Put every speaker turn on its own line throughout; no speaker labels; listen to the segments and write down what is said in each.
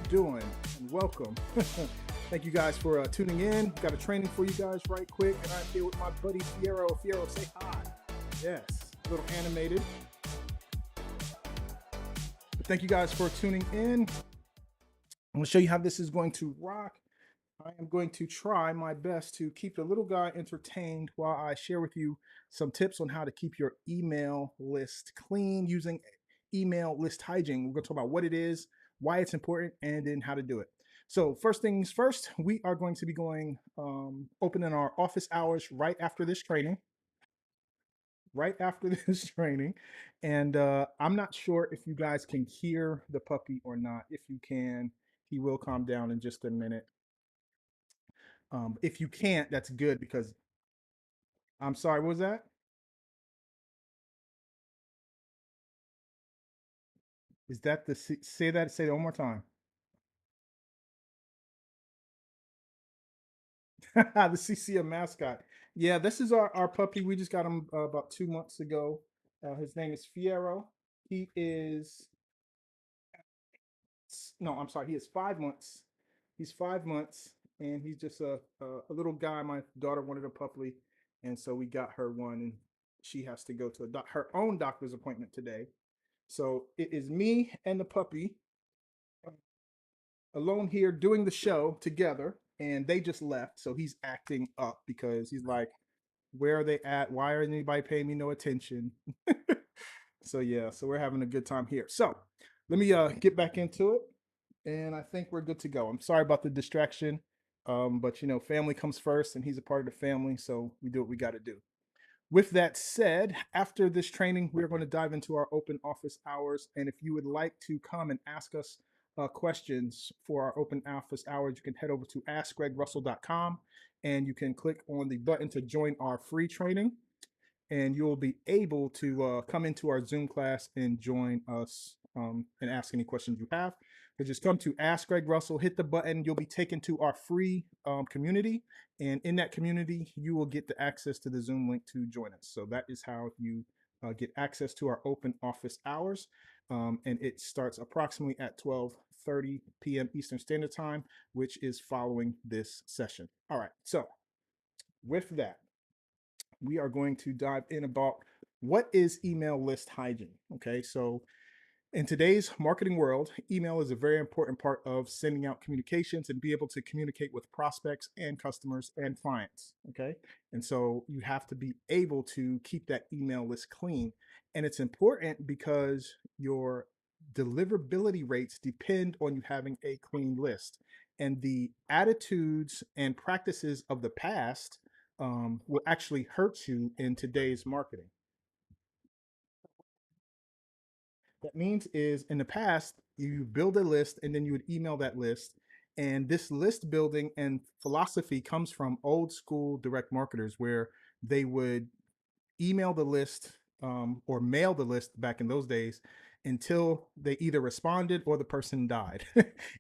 doing? And welcome. Thank you guys for tuning in. Got a training for you guys right quick, and I'm here with my buddy Fiero. Fiero, say hi. Yes, a little animated. But thank you guys for tuning in. I'm going to show you how this is going to rock. I am going to try my best to keep the little guy entertained while I share with you some tips on how to keep your email list clean using email list hygiene. We're going to talk about what it is, why it's important, and then how to do it. So first things first, we are going to be going opening our office hours right after this training. Right after this training, and I'm not sure if you guys can hear the puppy or not. If you can, he will calm down in just a minute. If you can't, that's good because I'm sorry. What was that? Is that the say that? Say that one more time. The CCM mascot. Yeah, this is our puppy. We just got him about 2 months ago. His name is Fiero. He is no, I'm sorry. He is 5 months. He's 5 months, and he's just a little guy. My daughter wanted a puppy, and so we got her one, and she has to go to her own doctor's appointment today. So it is me and the puppy alone here doing the show together, and they just left. So he's acting up because he's like, "Where are they at? Why are anybody paying me no attention?" So yeah, so we're having a good time here. So let me get back into it, and I think we're good to go. I'm sorry about the distraction, but family comes first, and he's a part of the family, so we do what we got to do. With that said, after this training, we're going to dive into our open office hours. And if you would like to come and ask us questions for our open office hours, you can head over to askgregrussell.com and you can click on the button to join our free training. And you'll be able to come into our Zoom class and join us and ask any questions you have. So just come to Ask Greg Russell, hit the button. You'll be taken to our free community. And in that community, you will get the access to the Zoom link to join us. So that is how you get access to our open office hours. And it starts approximately at 12:30 p.m. Eastern Standard Time, which is following this session. All right. So with that, we are going to dive in about what is email list hygiene. Okay, so in today's marketing world, email is a very important part of sending out communications and be able to communicate with prospects and customers and clients. Okay, and so you have to be able to keep that email list clean, and it's important because your deliverability rates depend on you having a clean list, and the attitudes and practices of the past will actually hurt you in today's marketing. That means is in the past, you build a list and then you would email that list. And this list building and philosophy comes from old school direct marketers where they would email the list or mail the list back in those days until they either responded or the person died.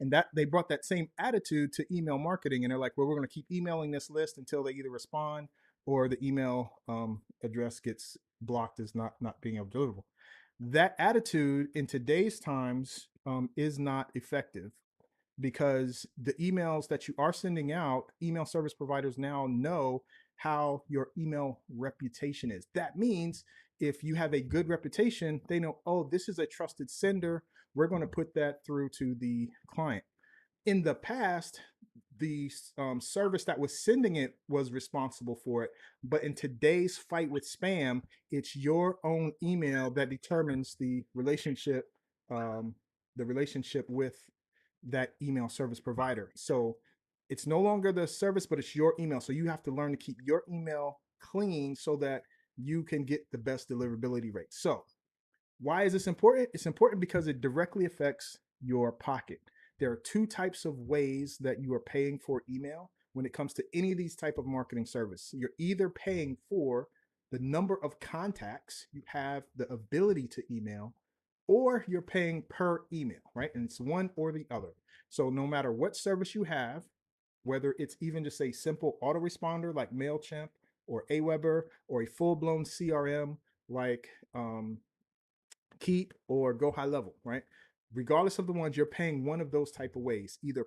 And that they brought that same attitude to email marketing. And they're like, well, we're going to keep emailing this list until they either respond or the email address gets blocked as not being able to deliverable. That attitude in today's times is not effective because the emails that you are sending out, email service providers now know how your email reputation is. That means if you have a good reputation, they know, oh, this is a trusted sender. We're going to put that through to the client. In the past, the service that was sending it was responsible for it. But in today's fight with spam, it's your own email that determines um, the relationship with that email service provider. So it's no longer the service, but it's your email. So you have to learn to keep your email clean so that you can get the best deliverability rate. So why is this important? It's important because it directly affects your pocket. There are two types of ways that you are paying for email when it comes to any of these type of marketing service. You're either paying for the number of contacts you have the ability to email, or you're paying per email, right? And it's one or the other. So no matter what service you have, whether it's even just a simple autoresponder like MailChimp or Aweber or a full-blown CRM like Keep or Go High Level, right? regardless of the ones, you're paying one of those type of ways, either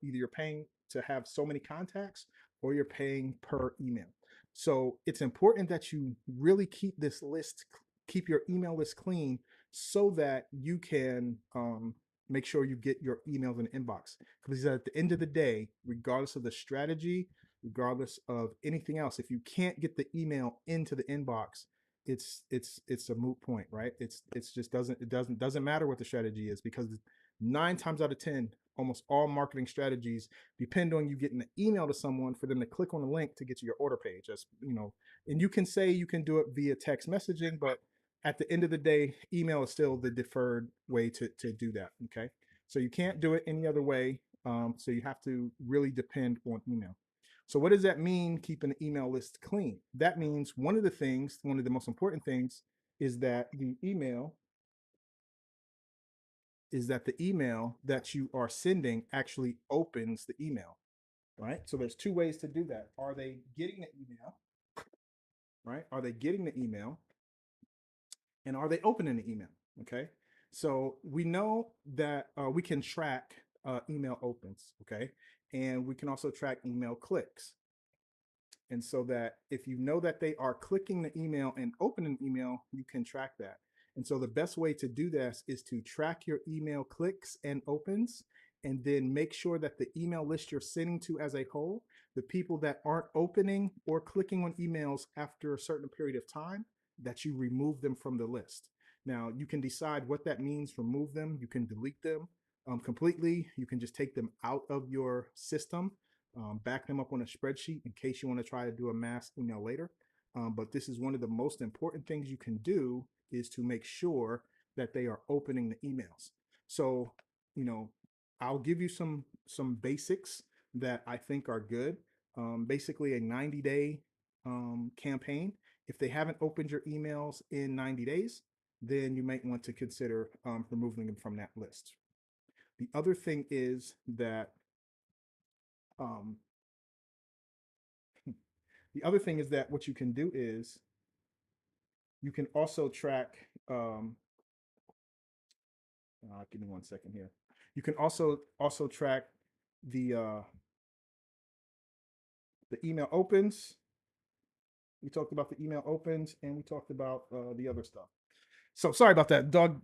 you're paying to have so many contacts or you're paying per email. So it's important that you really keep your email list clean so that you can make sure you get your emails in the inbox. Because at the end of the day, regardless of the strategy, regardless of anything else, if you can't get the email into the inbox, it's a moot point, right? It's just doesn't matter what the strategy is, because 9 times out of 10, almost all marketing strategies depend on you getting an email to someone for them to click on the link to get to your order page. That's, and you can say you can do it via text messaging, but at the end of the day, email is still the deferred way to do that. Okay, so you can't do it any other way. So you have to really depend on email. So what does that mean, keeping the email list clean? That means one of the most important things is that the email that you are sending actually opens the email, right? So there's two ways to do that. Are they getting the email, right? Are they getting the email, and are they opening the email? Okay. So we know that we can track email opens, okay? And we can also track email clicks. And so that if you know that they are clicking the email and opening the email, you can track that. And so the best way to do this is to track your email clicks and opens, and then make sure that the email list you're sending to as a whole, the people that aren't opening or clicking on emails after a certain period of time, that you remove them from the list. Now, you can decide what that means, remove them. You can delete them completely. You can just take them out of your system, back them up on a spreadsheet in case you want to try to do a mass email later. But this is one of the most important things you can do, is to make sure that they are opening the emails. So, you know, I'll give you some basics that I think are good. Basically, a 90-day campaign. If they haven't opened your emails in 90 days, then you might want to consider removing them from that list. The other thing is that um, what you can do is you can also track. Give me 1 second here. You can also track the uh, the email opens. We talked about the email opens, and we talked about the other stuff. So sorry about that. Dog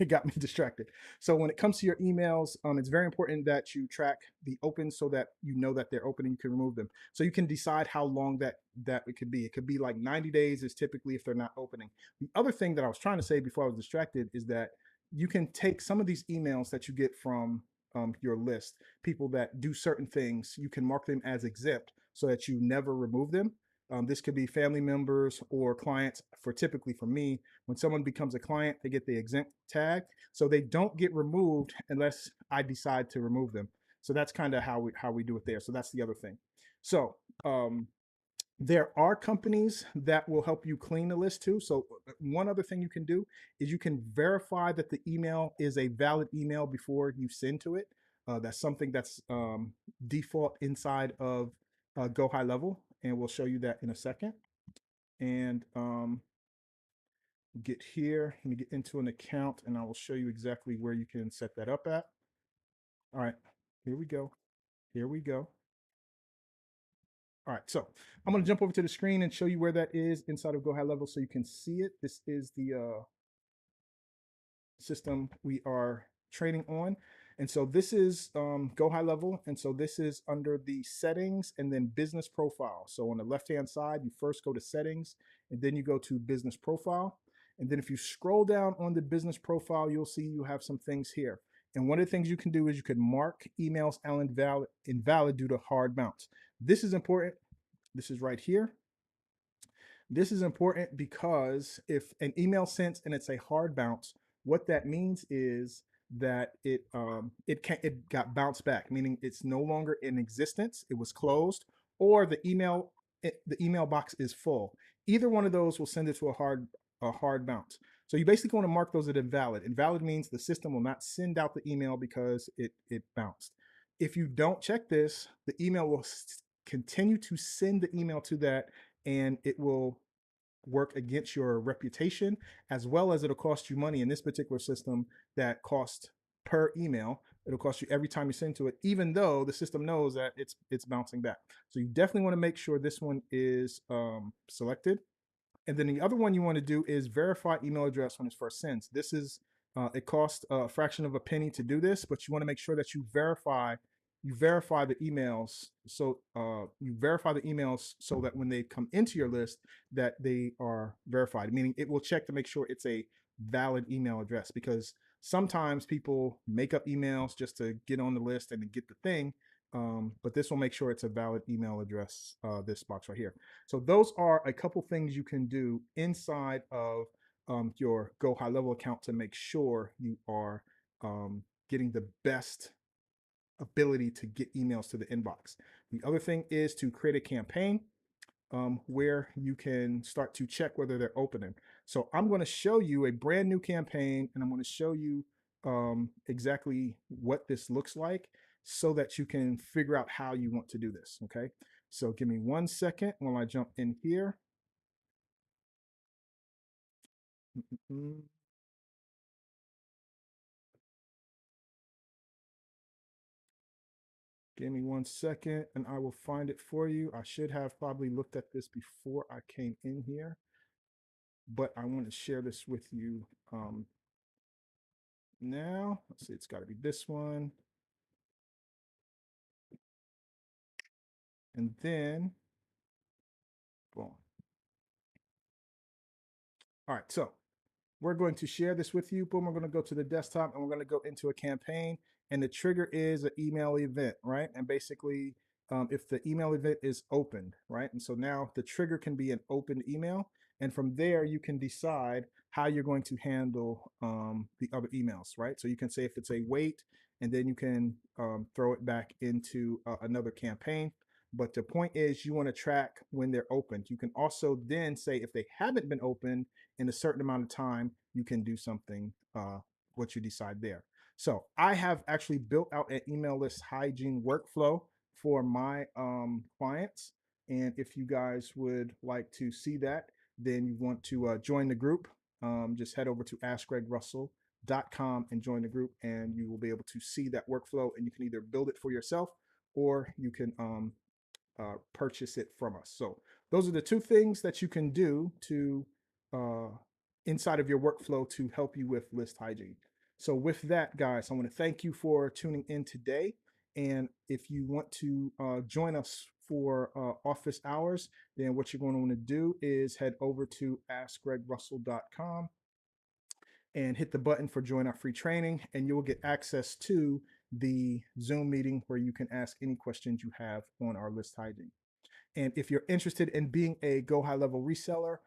got me distracted. So when it comes to your emails, it's very important that you track the opens so that you know that they're open and you can remove them. So you can decide how long that it could be. It could be like 90 days is typically if they're not opening. The other thing that I was trying to say before I was distracted is that you can take some of these emails that you get from your list, people that do certain things, you can mark them as exempt so that you never remove them. This could be family members or clients. Typically for me, when someone becomes a client, they get the exempt tag, so they don't get removed unless I decide to remove them. So that's kind of how we do it there. So that's the other thing. So there are companies that will help you clean the list too. So one other thing you can do is you can verify that the email is a valid email before you send to it. That's something that's default inside of Go High Level, and we'll show you that in a second. And get here and get into an account, and I will show you exactly where you can set that up at. All right, here we go. Here we go. All right, so I'm going to jump over to the screen and show you where that is inside of Go High Level so you can see it. This is the system we are training on. And so this is Go High Level. And so this is under the settings and then business profile. So on the left-hand side, you first go to settings and then you go to business profile. And then if you scroll down on the business profile, you'll see you have some things here. And one of the things you can do is you can mark emails as invalid due to hard bounce. This is important. This is right here. This is important because if an email sent and it's a hard bounce, what that means is that it got bounced back, meaning it's no longer in existence. It was closed, or the email box is full. Either one of those will send it to a hard bounce. So you basically want to mark those as invalid. Invalid means the system will not send out the email because it bounced. If you don't check this, the email will continue to send the email to that, and it will work against your reputation, as well as it'll cost you money in this particular system that costs per email. It'll cost you every time you send to it, even though the system knows that it's bouncing back. So you definitely want to make sure this one is selected. And then the other one you want to do is verify email address when it's first sent. This is it costs a fraction of a penny to do this, but you want to make sure that you verify the emails. So you verify the emails so that when they come into your list, that they are verified. Meaning it will check to make sure it's a valid email address, because sometimes people make up emails just to get on the list and get the thing. But this will make sure it's a valid email address. This box right here. So those are a couple things you can do inside of your Go High Level account to make sure you are getting the best ability to get emails to the inbox. The other thing is to create a campaign where you can start to check whether they're opening. So I'm going to show you a brand new campaign, and I'm going to show you exactly what this looks like so that you can figure out how you want to do this. Okay. So give me 1 second while I jump in here. Mm-mm. Give me 1 second and I will find it for you. I should have probably looked at this before I came in here, but I want to share this with you now. Let's see, it's got to be this one. And then, boom. All right, so we're going to share this with you. Boom, we're going to go to the desktop and we're going to go into a campaign. And the trigger is an email event, right? And basically, if the email event is opened, right? And so now the trigger can be an opened email. And from there, you can decide how you're going to handle the other emails, right? So you can say if it's a wait, and then you can throw it back into another campaign. But the point is, you want to track when they're opened. You can also then say if they haven't been opened in a certain amount of time, you can do something, what you decide there. So I have actually built out an email list hygiene workflow for my clients. And if you guys would like to see that, then you want to join the group. Just head over to askgregrussell.com and join the group, and you will be able to see that workflow. And you can either build it for yourself, or you can purchase it from us. So those are the two things that you can do to uh, inside of your workflow to help you with list hygiene. So with that, guys, I want to thank you for tuning in today. And if you want to join us for office hours, then what you're going to want to do is head over to askgregrussell.com and hit the button for join our free training, and you'll get access to the Zoom meeting where you can ask any questions you have on our list hygiene. And if you're interested in being a Go High Level reseller,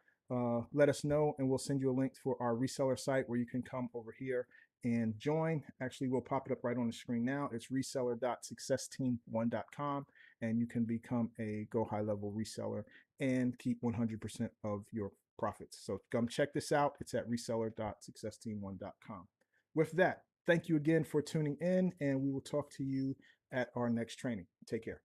let us know and we'll send you a link for our reseller site where you can come over here and join. Actually, we'll pop it up right on the screen now. It's reseller.successteam1.com, and you can become a Go High Level reseller and keep 100% of your profits. So come check this out. It's at reseller.successteam1.com. With that, thank you again for tuning in, and we will talk to you at our next training. Take care.